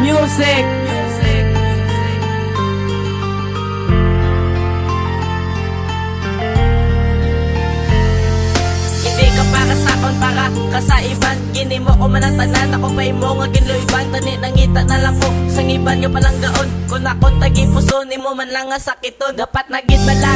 Music. Hindi ka para sa akon, para ka sa iban. Gini mo ko manatanan, ako pa imo nga ginloiban. Tani nangita na lang ko, sang iban nga palang gaon. Kung akon tagi puso, ni mo man lang nga sakiton. Dapat nagit bala,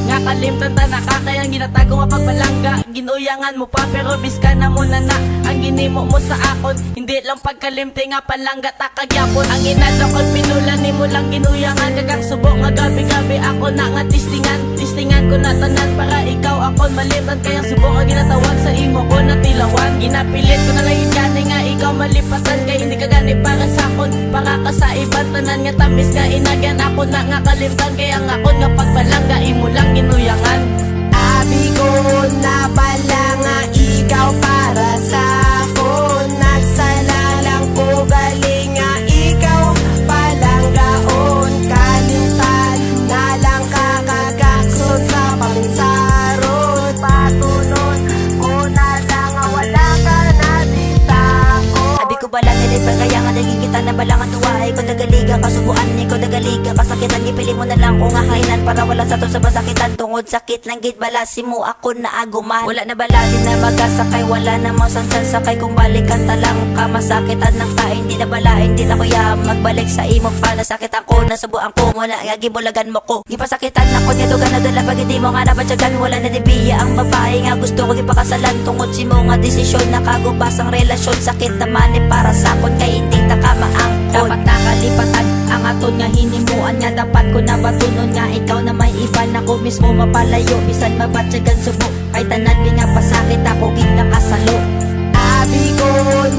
nga kalimtan ta nakakayang ginatago nga pagbalangga. Ginuyangan mo pa pero biska na mo na ang ginimo mo sa akon. Hindi lang pagkalimti nga palangga takagyapon. Ang inadokon pinulan ni mo lang ginuyangan. Kagang subok nga gabi-gabi ako na nga tistingan ko na tanan para ikaw akon malitan. Kayang subok nga ginatawag sa imo ko na tilawan. Ginapilit ko na lang yung gani nga ikaw malipatan. Kaya hindi ka gani para sa akon, para ka sa iban. Tanan nga tamis nga inagyan ako na nga kalimtan. Kaya nga akon nga pagbalangga imo lang ginuyangan. Abi ko na pala nga ikaw para sa akon. Nagsala lang ko galing nga ikaw palang gaon. Kalimtan na lang kakagaksod sa paminsarot. Patunon ko na lang nga wala ka na ditako. Abi ko bala nilipal kaya nga naging kita na balangan tuwahay ko dagaliga kasubuan ni ko dagaliga kasakitan gipili mo na lang ko nga hainan para wala sa to sa basakitan tungod sakit lang git balasi mo ako na aguman wala na bala din na magasakay wala na mo sansan sakay kung balikan talang ka masakitan ng kain di na bala hindi na kuya magbalik sa imo pa nasakit ako nasubuan ko mo na gibulagan mo ko gipasakitan ako niya dugan na dala pag hindi mo nga nabatyagan wala na dibiya ang babae nga gusto ko gipakasalan tungod si mo nga desisyon nakagubas ang relasyon sakit naman ni para sa akon kay hindi ta ka maangkon Dapat nakalipatan ang aton nga hinimuan nga dapat ko na batunon nga ikaw na may iban ako mismo mapalayo bisan mabatyagan subo kay tanan di nga pasakit ako kita kasalo. Abi ko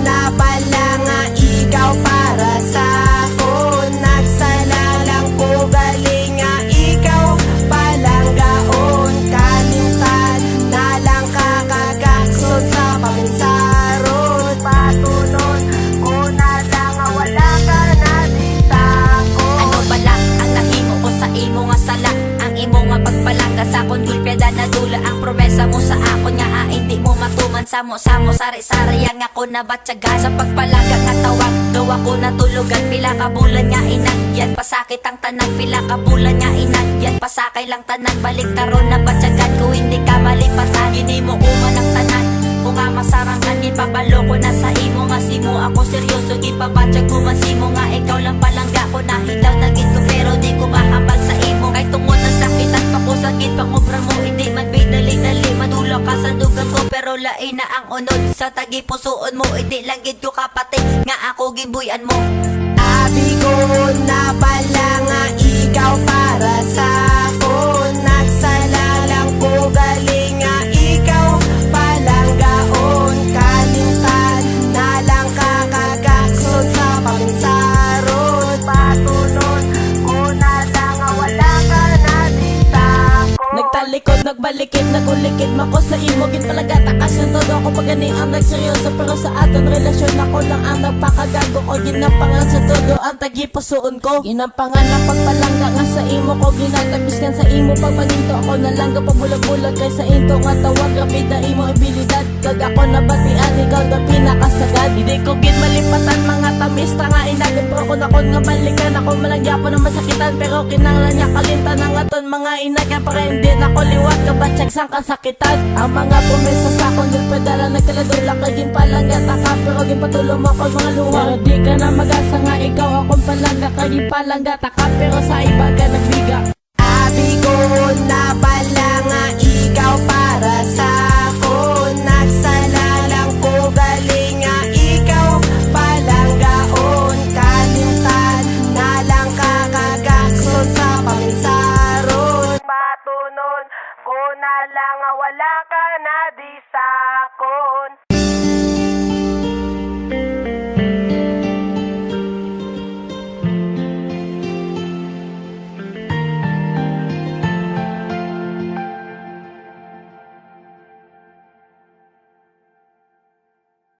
na pala nga ikaw para sa akon. Nagsala lang ko galing nga ikaw palang gaon. Kalimtan na lang kakagaksod sa paminsarot. Patunon ko na lang nga wala ka na ditako. Ano bala ang nahimo ko sa imo nga sala ang imo nga pagpalangga sa akon gulpeda na dula ang promesa mo sa akon nga hindi mo matuman samo-samo sari-sari ang ako nabatyaga sa pagpalangga nga tawag gawa ko na tulugan pila ka bulan nga inagyan pasakit ang tanan pila ka bulan nga inagyan pasakay lang tanan balik karon na batyagan ko hindi ka malipatan hindi mo uman ang tanan kung nga masarangan gipabalo ko na sa imo nga simo ako seryoso gipabatyag ko man simo nga ikaw lang palangga ko nahilaw na gid ko pero di ko mahambal sa imo kay tungod na sakitan pa ko sakit pang obra mo hindi man bidali-dali madulo ka sa dugang ko pero lain na ang unod sa tagi pusoon mo hindi lang gid ko kapatid nga ako gibuyan mo. Abi ko na pala nga ikaw para sa akon. Nagsala lang ko galing nga ikaw palang gaon. Kalimtan na lang kakagaksod sa paminsarot. Patunon ko na lang nga wala ka na ditako. Nagtalikod, nagbalikid, nagulikid mako sa imo gid palagata kasyon todo ako pag gani ang nagseryoso pero sa aton relasyon ako lang ang nagpakagago ko ginampangan sa todo ang tagipusoon ko ginampangan na pagpalangga nga sa imo ko ginatagiskan sa imo pagpaninto ako na lang pabulag-bulag kay sa into nga tawag rapid na imo abilidad kag ako nabatian ikaw na pinakasagad hindi ko gid malipatan mga tamis nga inagad pero kung ako nga balikan ako malangyapon na masakitan pero kinanglan niya kalimtan ang aton mga inagyan para hindi na ko liwat kabatsag sang kasakitan ang mga pumesa sa akong nagpadala nagkaladula kay ginpalangga taka pero ginpatulong mo ako mga luha pero di ka na mag-asa nga ikaw akong palangga kay ginpalangga taka pero sa iba ka nagbiga. Abi ko na pala nga ikaw para sa akon. Nagsala lang ko galing nga ikaw palang gaon. Kalimtan na lang kakagaksod sa paminsarot. Patunon ko na lang nga wala ka